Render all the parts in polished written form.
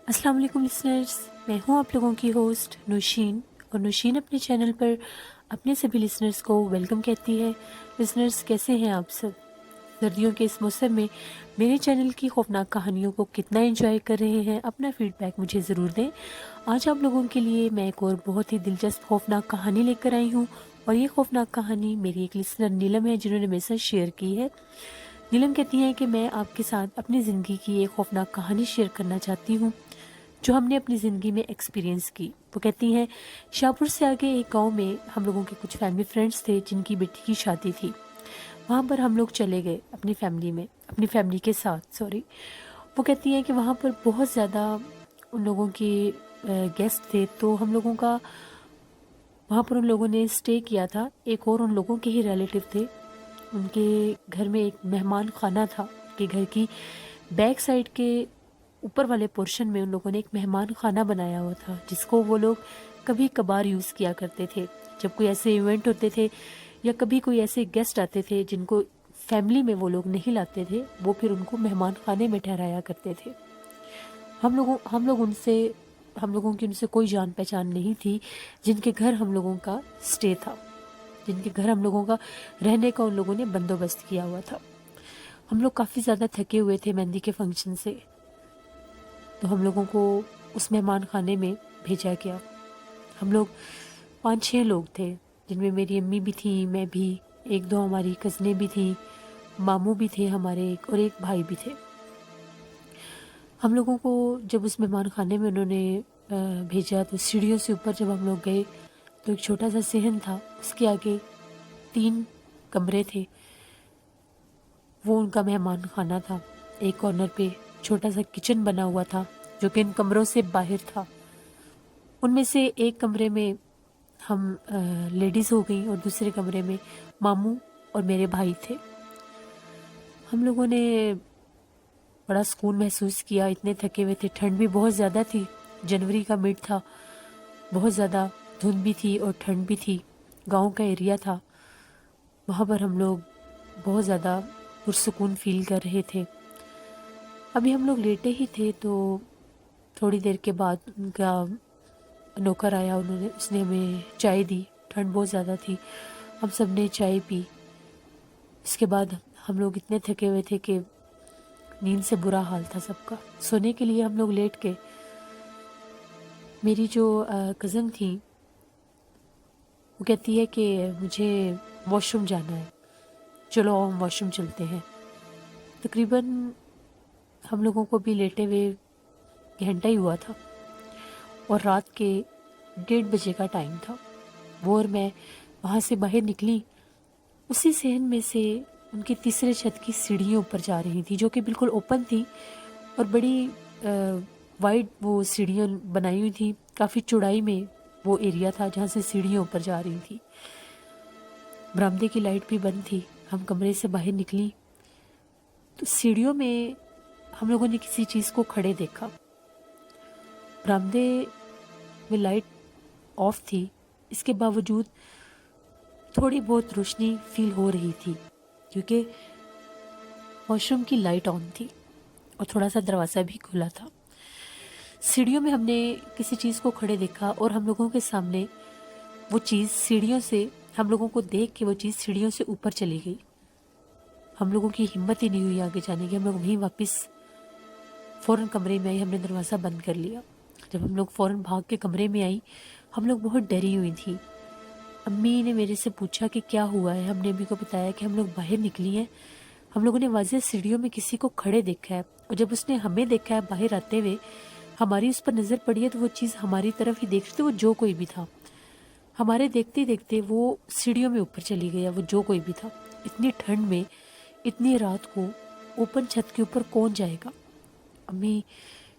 السلام علیکم لسنرز، میں ہوں آپ لوگوں کی ہوسٹ نوشین، اور نوشین اپنے چینل پر اپنے سبھی لسنرز کو ویلکم کہتی ہے۔ لسنرز کیسے ہیں آپ سب؟ سردیوں کے اس موسم میں میرے چینل کی خوفناک کہانیوں کو کتنا انجوائے کر رہے ہیں؟ اپنا فیڈ بیک مجھے ضرور دیں۔ آج آپ لوگوں کے لیے میں ایک اور بہت ہی دلچسپ خوفناک کہانی لے کر آئی ہوں، اور یہ خوفناک کہانی میری ایک لسنر نیلم ہے جنہوں نے میرے ساتھ شیئر کی ہے۔ نیلم کہتی ہیں کہ میں آپ کے ساتھ اپنی زندگی کی ایک خوفناک کہانی شیئر کرنا چاہتی ہوں جو ہم نے اپنی زندگی میں ایکسپیرینس کی۔ وہ کہتی ہیں، شاہپور سے آگے ایک گاؤں میں ہم لوگوں کے کچھ فیملی فرینڈس تھے جن کی بیٹی کی شادی تھی۔ وہاں پر ہم لوگ چلے گئے اپنی فیملی کے ساتھ۔ وہ کہتی ہیں کہ وہاں پر بہت زیادہ ان لوگوں کے گیسٹ تھے، تو ہم لوگوں کا وہاں پر ان لوگوں نے اسٹے کیا تھا۔ ایک اور ان لوگوں کے ہی ریلیٹیو تھے، ان کے گھر میں ایک مہمان خانہ تھا کہ گھر کی بیک سائڈ کے اوپر والے پورشن میں ان لوگوں نے ایک مہمان خانہ بنایا ہوا تھا جس کو وہ لوگ کبھی کبھار یوز کیا کرتے تھے جب کوئی ایسے ایونٹ ہوتے تھے یا کبھی کوئی ایسے گیسٹ آتے تھے جن کو فیملی میں وہ لوگ نہیں لاتے تھے، وہ پھر ان کو مہمان خانے میں ٹھہرایا کرتے تھے۔ ہم لوگوں کی ان سے کوئی جان پہچان نہیں تھی جن کے گھر ہم لوگوں کا اسٹے تھا، جن کے گھر ہم لوگوں کا رہنے کا ان لوگوں نے بندوبست کیا ہوا تھا۔ ہم لوگ کافی زیادہ تھکے ہوئے تھے مہندی کے فنکشن سے، تو ہم لوگوں کو اس مہمان خانے میں بھیجا گیا۔ ہم لوگ 5-6 لوگ تھے جن میں میری امی بھی تھیں، میں بھی، 1-2 ہماری کزنیں بھی تھیں، ماموں بھی تھے ہمارے، اور ایک بھائی بھی تھے۔ ہم لوگوں کو جب اس مہمان خانے میں انہوں نے بھیجا تو سیڑھیوں سے اوپر جب ہم لوگ گئے تو ایک چھوٹا سا صحن تھا، اس کے آگے 3 کمرے تھے، وہ ان کا مہمان خانہ تھا۔ ایک کارنر پہ چھوٹا سا کچن بنا ہوا تھا جو کہ ان کمروں سے باہر تھا۔ ان میں سے ایک کمرے میں ہم لیڈیز ہو گئیں اور دوسرے کمرے میں ماموں اور میرے بھائی تھے۔ ہم لوگوں نے بڑا سکون محسوس کیا، اتنے تھکے ہوئے تھے، ٹھنڈ بھی بہت زیادہ تھی، جنوری کا مڈ تھا، بہت زیادہ دھند بھی تھی اور ٹھنڈ بھی تھی، گاؤں کا ایریا تھا۔ وہاں پر ہم لوگ بہت زیادہ پرسکون فیل کر رہے تھے۔ ابھی ہم لوگ لیٹے ہی تھے تو تھوڑی دیر کے بعد ان کا نوکر آیا، اس نے ہمیں چائے دی، ٹھنڈ بہت زیادہ تھی، ہم سب نے چائے پی۔ اس کے بعد ہم لوگ اتنے تھکے ہوئے تھے کہ نیند سے برا حال تھا سب کا، سونے کے لیے ہم لوگ لیٹ کے۔ میری جو کزن تھی وہ کہتی ہے کہ مجھے واش روم جانا ہے، چلو ہم واش روم چلتے ہیں۔ تقریباً ہم لوگوں کو بھی لیٹے ہوئے گھنٹہ ہی ہوا تھا اور رات کے 1:30 بجے کا ٹائم تھا۔ وہ اور میں وہاں سے باہر نکلی، اسی صحن میں سے ان کی تیسرے چھت کی سیڑھیوں اوپر جا رہی تھی جو کہ بالکل اوپن تھی اور بڑی وائڈ وہ سیڑھیاں بنائی ہوئی تھی، کافی چوڑائی میں وہ ایریا تھا جہاں سے سیڑھیاں اوپر جا رہی تھی۔ برآمدے کی لائٹ بھی بند تھی۔ ہم کمرے سے باہر نکلی تو سیڑھیوں میں ہم لوگوں نے کسی چیز کو کھڑے دیکھا۔ برآمدے میں لائٹ آف تھی، اس کے باوجود تھوڑی بہت روشنی فیل ہو رہی تھی کیونکہ واش روم کی لائٹ آن تھی اور تھوڑا سا دروازہ بھی کھلا تھا۔ سیڑھیوں میں ہم نے کسی چیز کو کھڑے دیکھا اور ہم لوگوں کے سامنے وہ چیز سیڑھیوں سے، ہم لوگوں کو دیکھ کے وہ چیز سیڑھیوں سے اوپر چلی گئی۔ ہم لوگوں کی ہمت ہی نہیں ہوئی آگے جانے کی، ہم لوگ وہیں واپس فوراً کمرے میں آئی، ہم نے دروازہ بند کر لیا۔ جب ہم لوگ فوراً بھاگ کے کمرے میں آئی، ہم لوگ بہت ڈری ہوئی تھی۔ امی نے میرے سے پوچھا کہ کیا ہوا ہے، ہم نے امی کو بتایا کہ ہم لوگ باہر نکلی ہیں، ہم لوگوں نے واضح سیڑھیوں میں کسی کو کھڑے دیکھا ہے، اور جب اس نے ہمیں دیکھا ہے باہر آتے ہوئے، ہماری اس پر نظر پڑی ہے تو وہ چیز ہماری طرف ہی دیکھ رہی تھی، وہ جو کوئی بھی تھا، ہمارے دیکھتے دیکھتے وہ سیڑھیوں میں اوپر چلی گئی، وہ جو کوئی بھی تھا۔ اتنی ٹھنڈ میں اتنی رات کو اوپن چھت کے اوپر کون جائے گا؟ امی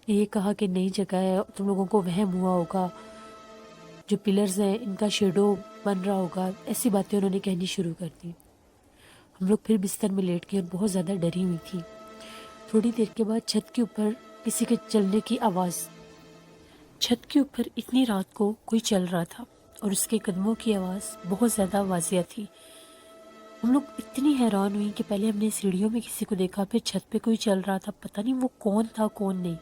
نے یہ کہا کہ نئی جگہ ہے، تم لوگوں کو وہم ہوا ہوگا، جو پلرز ہیں ان کا شیڈو بن رہا ہوگا، ایسی باتیں انہوں نے کہنی شروع کر دی۔ ہم لوگ پھر بستر میں لیٹ گئے اور بہت زیادہ ڈری ہوئی تھی۔ تھوڑی دیر کے بعد چھت کے اوپر کسی کے چلنے کی آواز، چھت کے اوپر اتنی رات کو کوئی چل رہا تھا اور اس کے قدموں کی آواز بہت زیادہ واضح تھی۔ ہم لوگ اتنی حیران ہوئی کہ پہلے ہم نے سیڑھیوں میں کسی کو دیکھا، پھر چھت پہ کوئی چل رہا تھا، پتہ نہیں وہ کون تھا کون نہیں۔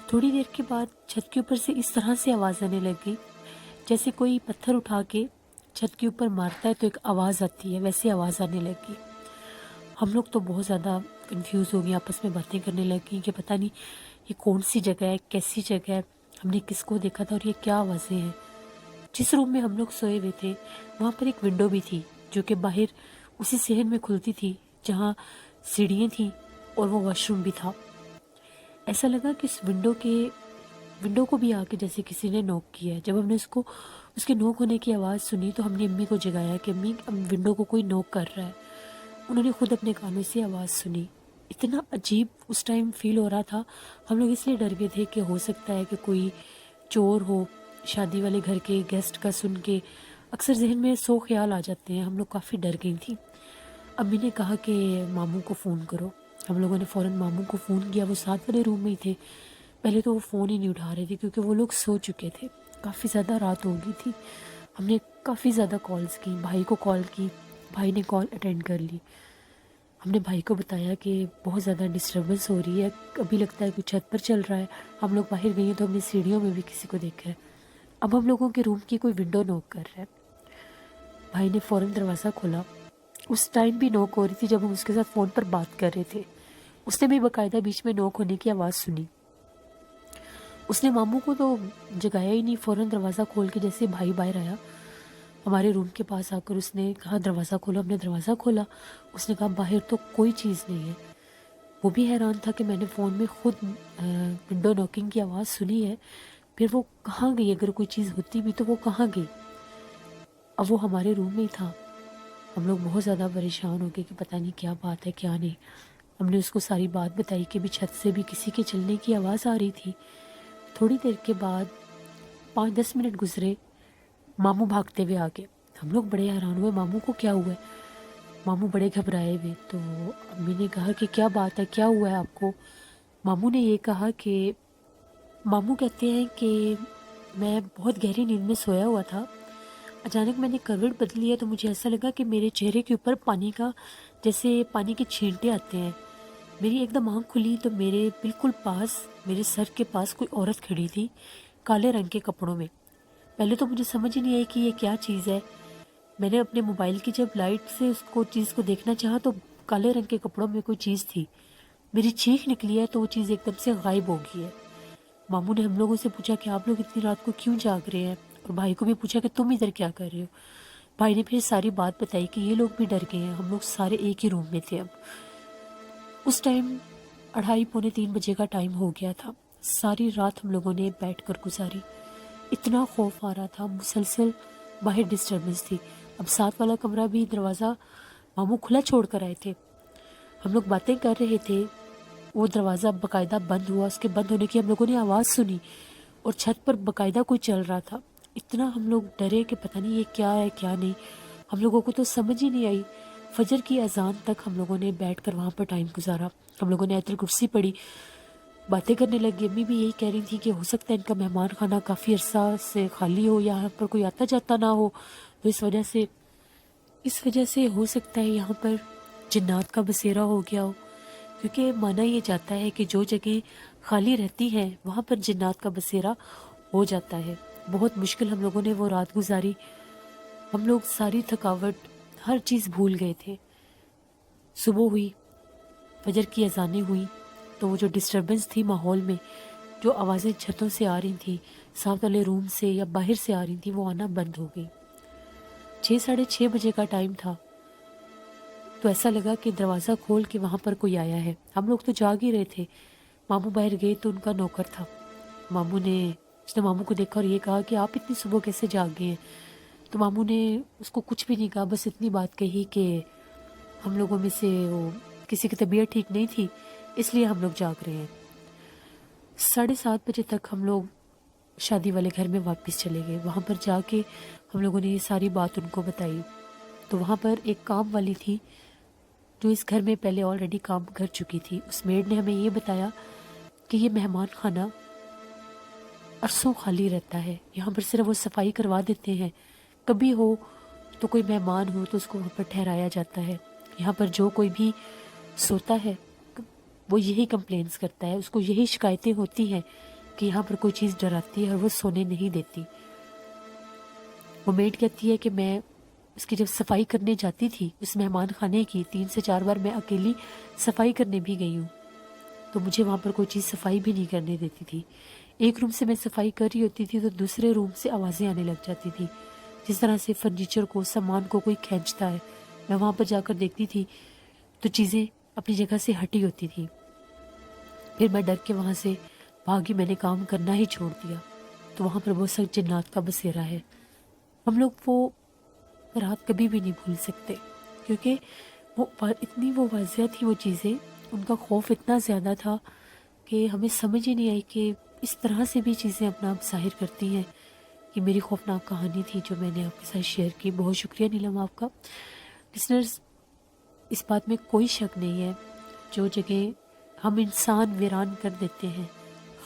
تھوڑی دیر کے بعد چھت کے اوپر سے اس طرح سے آواز آنے لگ گئی جیسے کوئی پتھر اٹھا کے چھت کے اوپر مارتا ہے تو ایک آواز آتی ہے، ویسے آواز آنے لگی۔ ہم لوگ تو بہت زیادہ کنفیوز ہو گئے، آپس میں باتیں کرنے لگ گئی کہ پتہ نہیں یہ کون سی جگہ ہے، کیسی جگہ ہے، ہم نے کس کو دیکھا تھا اور یہ کیا آوازیں ہیں۔ جس روم میں ہم لوگ سوئے ہوئے تھے وہاں پر ایک ونڈو بھی تھی جو کہ باہر اسی صحن میں کھلتی تھی جہاں سیڑھیاں تھیں اور وہ واش روم بھی تھا۔ ایسا لگا کہ اس ونڈو کو بھی آ کے جیسے کسی نے نوک کیا ہے۔ جب ہم نے اس کے نوک ہونے کی آواز سنی تو ہم نے امی کو جگایا کہ امی ونڈو کو کوئی نوک کر رہا ہے۔ انہوں نے خود اپنے کانوں سے آواز سنی۔ اتنا عجیب اس ٹائم فیل ہو رہا تھا، ہم لوگ اس لیے ڈر گئے تھے کہ ہو سکتا ہے کہ کوئی چور ہو، شادی والے گھر کے گیسٹ کا سن کے اکثر ذہن میں 100 خیال آ جاتے ہیں۔ ہم لوگ کافی ڈر گئی تھیں۔ امی نے کہا کہ ماموں کو فون کرو۔ ہم لوگوں نے فوراً ماموں کو فون کیا، وہ ساتھ والے روم میں ہی تھے۔ پہلے تو وہ فون ہی نہیں اٹھا رہے تھے کیونکہ وہ لوگ سو چکے تھے، کافی زیادہ رات ہو گئی تھی۔ ہم نے کافی زیادہ کالز کی، بھائی کو کال کی، بھائی نے کال اٹینڈ کر لی۔ ہم نے بھائی کو بتایا کہ بہت زیادہ ڈسٹربنس ہو رہی ہے، ابھی لگتا ہے کہ چھت پر چل رہا ہے۔ ہم لوگ باہر گئے ہیں تو ہم نے سیڑھیوں میں بھی کسی کو دیکھا ہے، اب ہم لوگوں کے روم کی کوئی ونڈو نوک کر رہا ہے۔ بھائی نے فوراً دروازہ کھولا۔ اس ٹائم بھی نوک ہو رہی تھی جب ہم اس کے ساتھ فون پر بات کر رہے تھے۔ اس نے بھی باقاعدہ بیچ میں نوک ہونے کی آواز سنی۔ اس نے ماموں کو تو جگایا ہی نہیں، فوراً دروازہ کھول کے جیسے بھائی باہر آیا ہمارے روم کے پاس آ کر اس نے کہا دروازہ کھولو۔ ہم نے دروازہ کھولا، اس نے کہا باہر تو کوئی چیز نہیں ہے۔ وہ بھی حیران تھا کہ میں نے فون میں خود ونڈو نوکنگ کی آواز سنی ہے، پھر وہ کہاں گئی؟ اگر کوئی چیز ہوتی بھی تو وہ کہاں گئی؟ اب وہ ہمارے روم میں ہی تھا۔ ہم لوگ بہت زیادہ پریشان ہو گئے کہ پتہ نہیں کیا بات ہے کیا نہیں۔ ہم نے اس کو ساری بات بتائی کہ بھی چھت سے بھی کسی کے چلنے کی آواز آ رہی تھی۔ تھوڑی دیر کے بعد 5-10 منٹ گزرے، ماموں بھاگتے ہوئے آ گئے۔ ہم لوگ بڑے حیران ہوئے، ماموں کو کیا ہوا ہے؟ ماموں بڑے گھبرائے ہوئے، تو امی نے کہا کہ کیا بات ہے، کیا ہوا ہے آپ کو؟ ماموں نے یہ کہا کہ ماموں کہتے ہیں کہ میں بہت گہری نیند میں سویا ہوا تھا، اچانک میں نے کروٹ بدلی ہے تو مجھے ایسا لگا کہ میرے چہرے کے اوپر پانی کا جیسے پانی کے چھینٹے آتے ہیں۔ میری ایک دم آنکھ کھلی تو میرے بالکل پاس، میرے سر کے پاس کوئی عورت کھڑی تھی کالے رنگ کے کپڑوں میں۔ پہلے تو مجھے سمجھ ہی نہیں آئی کہ یہ کیا چیز ہے۔ میں نے اپنے موبائل کی جب لائٹ سے اس چیز کو دیکھنا چاہا تو کالے رنگ کے کپڑوں میں کوئی چیز تھی۔ میری چیخ نکلی ہے تو وہ چیز ایک دم سے غائب ہو گئی ہے۔ ماموں نے ہم لوگوں سے پوچھا کہ آپ لوگ اتنی رات کو کیوں جاگ رہے ہیں، اور بھائی کو بھی پوچھا کہ تم ادھر کیا کر رہے ہو۔ بھائی نے پھر ساری بات بتائی کہ یہ لوگ بھی ڈر گئے ہیں، ہم لوگ سارے ایک ہی روم میں تھے۔ اب اس ٹائم 2:30-3 بجے کا ٹائم ہو گیا تھا۔ ساری رات ہم لوگوں نے بیٹھ کر گزاری، اتنا خوف آ رہا تھا، مسلسل باہر ڈسٹربنس تھی۔ اب ساتھ والا کمرہ بھی دروازہ ماموں کھلا چھوڑ کر آئے تھے۔ ہم لوگ باتیں کر رہے تھے، وہ دروازہ باقاعدہ بند ہوا، اس کے بند ہونے کی ہم لوگوں نے آواز سنی اور چھت پر باقاعدہ کوئی چل رہا تھا۔ اتنا ہم لوگ ڈرے کہ پتہ نہیں یہ کیا ہے کیا نہیں، ہم لوگوں کو تو سمجھ ہی نہیں آئی۔ فجر کی اذان تک ہم لوگوں نے بیٹھ کر وہاں پر ٹائم گزارا۔ ہم لوگوں نے آیت الکرسی پڑھی، باتیں کرنے لگی۔ امی بھی یہی کہہ رہی تھی کہ ہو سکتا ہے ان کا مہمان خانہ کافی عرصہ سے خالی ہو، یہاں پر کوئی آتا جاتا نہ ہو، تو اس وجہ سے ہو سکتا ہے یہاں پر جنات کا بسیرا ہو گیا ہو، کیونکہ مانا یہ جاتا ہے کہ جو جگہ خالی رہتی ہیں وہاں پر جنات کا بسیرا ہو جاتا ہے۔ بہت مشکل ہم لوگوں نے وہ رات گزاری۔ ہم لوگ ساری تھکاوٹ ہر چیز بھول گئے تھے۔ صبح ہوئی، فجر کی اذانیں ہوئی تو وہ جو ڈسٹربنس تھی ماحول میں، جو آوازیں چھتوں سے آ رہی تھیں، ساتھ والے روم سے یا باہر سے آ رہی تھیں، وہ آنا بند ہو گئی۔ 6-6:30 بجے کا ٹائم تھا تو ایسا لگا کہ دروازہ کھول کے وہاں پر کوئی آیا ہے۔ ہم لوگ تو جاگ ہی رہے تھے۔ ماموں باہر گئے تو ان کا نوکر تھا۔ اس نے ماموں کو دیکھا اور یہ کہا کہ آپ اتنی صبح کیسے جاگ گئے ہیں؟ تو ماموں نے اس کو کچھ بھی نہیں کہا، بس اتنی بات کہی کہ ہم لوگوں میں سے کسی کی طبیعت ٹھیک نہیں تھی، اس لیے ہم لوگ جاگ رہے ہیں۔ 7:30 بجے تک ہم لوگ شادی والے گھر میں واپس چلے گئے۔ وہاں پر جا کے ہم لوگوں نے یہ ساری بات ان کو بتائی۔ تو وہاں پر ایک کام والی تھی جو اس گھر میں پہلے آلریڈی کام کر چکی تھی۔ اس میڈ نے ہمیں یہ بتایا کہ یہ مہمان خانہ عرصوں خالی رہتا ہے. یہاں پر صرف وہ صفائی کروا دیتے ہیں. کبھی ہو تو کوئی مہمان ہو تو اس کو وہاں پر ٹھہرایا جاتا ہے. یہاں پر جو کوئی بھی سوتا ہے وہ یہی کمپلینس کرتا ہے, اس کو یہی شکایتیں ہوتی ہیں کہ یہاں پر کوئی چیز ڈراتی ہے اور وہ سونے نہیں دیتی. وہ میڈ کہتی ہے کہ میں اس کی جب صفائی کرنے جاتی تھی اس مہمان خانے کی 3 سے 4 بار میں اکیلی صفائی کرنے بھی گئی ہوں, تو مجھے وہاں پر کوئی چیز صفائی بھی نہیں کرنے دیتی تھی. ایک روم سے میں صفائی کر رہی ہوتی تھی تو دوسرے روم سے آوازیں آنے لگ جاتی تھی, جس طرح سے فرنیچر کو, سامان کو کوئی کھینچتا ہے. میں وہاں پر جا کر دیکھتی تھی تو چیزیں اپنی جگہ سے ہٹی ہوتی تھی. پھر میں ڈر کے وہاں سے بھاگی, میں نے کام کرنا ہی چھوڑ دیا. تو وہاں پر وہ سخت جنات کا بسیرا ہے. ہم لوگ وہ رات کبھی بھی نہیں بھول سکتے, کیونکہ وہ واضح تھی وہ چیزیں, ان کا خوف اتنا زیادہ تھا کہ ہمیں سمجھ ہی نہیں آئی کہ اس طرح سے بھی چیزیں اپنا آپ ظاہر کرتی ہیں. کہ میری خوفناک کہانی تھی جو میں نے آپ کے ساتھ شیئر کی. بہت شکریہ نیلم آپ کا. لسنرز, اس بات میں کوئی شک نہیں ہے, جو جگہ ہم انسان ویران کر دیتے ہیں,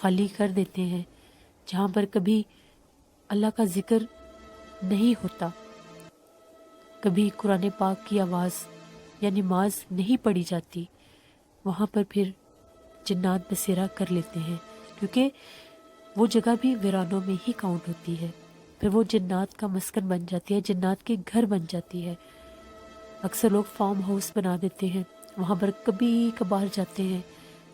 خالی کر دیتے ہیں, جہاں پر کبھی اللہ کا ذکر نہیں ہوتا, کبھی قرآن پاک کی آواز یا نماز نہیں پڑھی جاتی, وہاں پر پھر جنات بسیرا کر لیتے ہیں, کیونکہ وہ جگہ بھی ویرانوں میں ہی کاؤنٹ ہوتی ہے. پھر وہ جنات کا مسکن بن جاتی ہے, جنات کے گھر بن جاتی ہے. اکثر لوگ فارم ہاؤس بنا دیتے ہیں, وہاں پر کبھی کبھار جاتے ہیں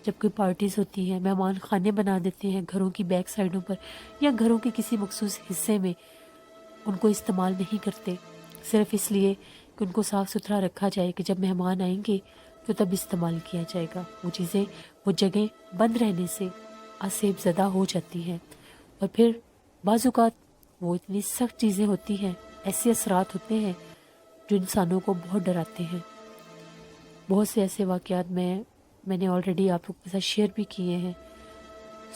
جب کوئی پارٹیز ہوتی ہیں. مہمان خانے بنا دیتے ہیں گھروں کی بیک سائڈوں پر یا گھروں کے کسی مخصوص حصے میں. ان کو استعمال نہیں کرتے صرف اس لیے کہ ان کو صاف ستھرا رکھا جائے کہ جب مہمان آئیں گے تو تب استعمال کیا جائے گا. وہ چیزیں, وہ جگہیں بند رہنے سے آسیب زدہ ہو جاتی ہیں. اور پھر بعض اوقات وہ اتنی سخت چیزیں ہوتی ہیں, ایسے اثرات ہوتے ہیں جو انسانوں کو بہت ڈراتے ہیں. بہت سے ایسے واقعات میں نے آلریڈی آپ لوگ کے ساتھ شیئر بھی کیے ہیں,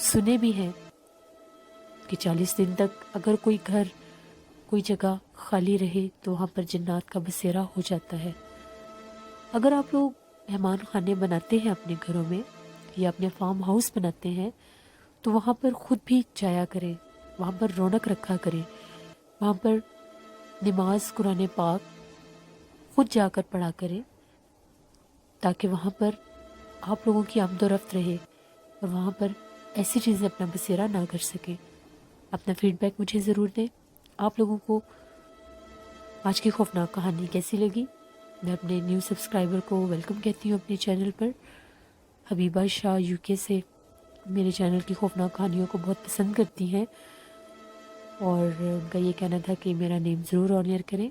سنے بھی ہیں کہ 40 دن تک اگر کوئی گھر, کوئی جگہ خالی رہے تو وہاں پر جنات کا بسیرا ہو جاتا ہے. اگر آپ لوگ مہمان خانے بناتے ہیں اپنے گھروں میں یا اپنے فارم ہاؤس بناتے ہیں تو وہاں پر خود بھی جایا کریں, وہاں پر رونق رکھا کریں, وہاں پر نماز قرآن پاک خود جا کر پڑھا کریں, تاکہ وہاں پر آپ لوگوں کی آمد و رفت رہے اور وہاں پر ایسی چیزیں اپنا بسیرا نہ کر سکیں. اپنا فیڈ بیک مجھے ضرور دیں. آپ لوگوں کو آج کی خوفناک کہانی کیسی لگی؟ میں اپنے نیو سبسکرائبر کو ویلکم کہتی ہوں اپنے چینل پر. حبیبہ شاہ UK سے میرے چینل کی خوفناک کہانیوں کو بہت پسند کرتی ہیں اور ان کا یہ کہنا تھا کہ میرا نیم ضرور آنر کریں.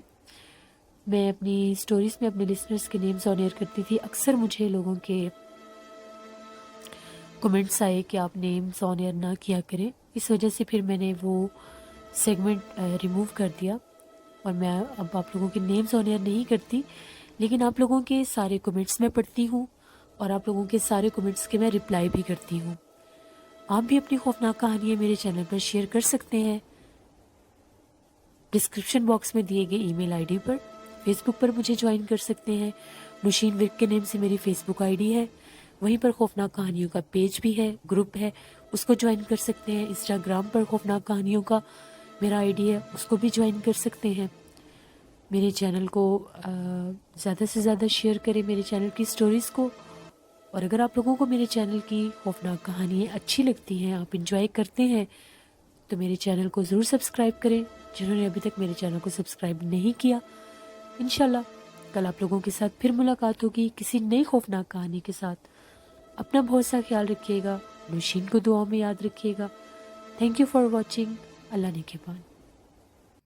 میں اپنی سٹوریز میں اپنے لسنرز کے نیمز آنر کرتی تھی. اکثر مجھے لوگوں کے کمنٹس آئے کہ آپ نیمز آنر نہ کیا کریں, اس وجہ سے پھر میں نے وہ سیگمنٹ ریموو کر دیا اور میں اب آپ لوگوں کے نیمز آنر نہیں کرتی, لیکن آپ لوگوں کے سارے کمنٹس میں پڑھتی ہوں اور آپ لوگوں کے سارے کمنٹس کے میں رپلائی بھی کرتی ہوں. آپ بھی اپنی خوفناک کہانیاں میرے چینل پر شیئر کر سکتے ہیں ڈسکرپشن باکس میں دیے گئے ای میل آئی ڈی پر. فیس بک پر مجھے جوائن کر سکتے ہیں, نوشین ورک کے نیم سے میری فیس بک آئی ڈی ہے, وہیں پر خوفناک کہانیوں کا پیج بھی ہے, گروپ ہے, اس کو جوائن کر سکتے ہیں. انسٹاگرام پر خوفناک کہانیوں کا میرا آئی ڈی ہے, اس کو بھی جوائن کر سکتے ہیں. میرے چینل کو زیادہ سے زیادہ شیئر کریں, میرے چینل کی سٹوریز کو. اور اگر آپ لوگوں کو میرے چینل کی خوفناک کہانیاں اچھی لگتی ہیں, آپ انجوائے کرتے ہیں, تو میرے چینل کو ضرور سبسکرائب کریں جنہوں نے ابھی تک میرے چینل کو سبسکرائب نہیں کیا. انشاءاللہ کل آپ لوگوں کے ساتھ پھر ملاقات ہوگی کسی نئی خوفناک کہانی کے ساتھ. اپنا بہت سا خیال رکھیے گا, نوشین کو دعاؤں میں یاد رکھیے گا. Thank you for watching. اللہ نگہبان.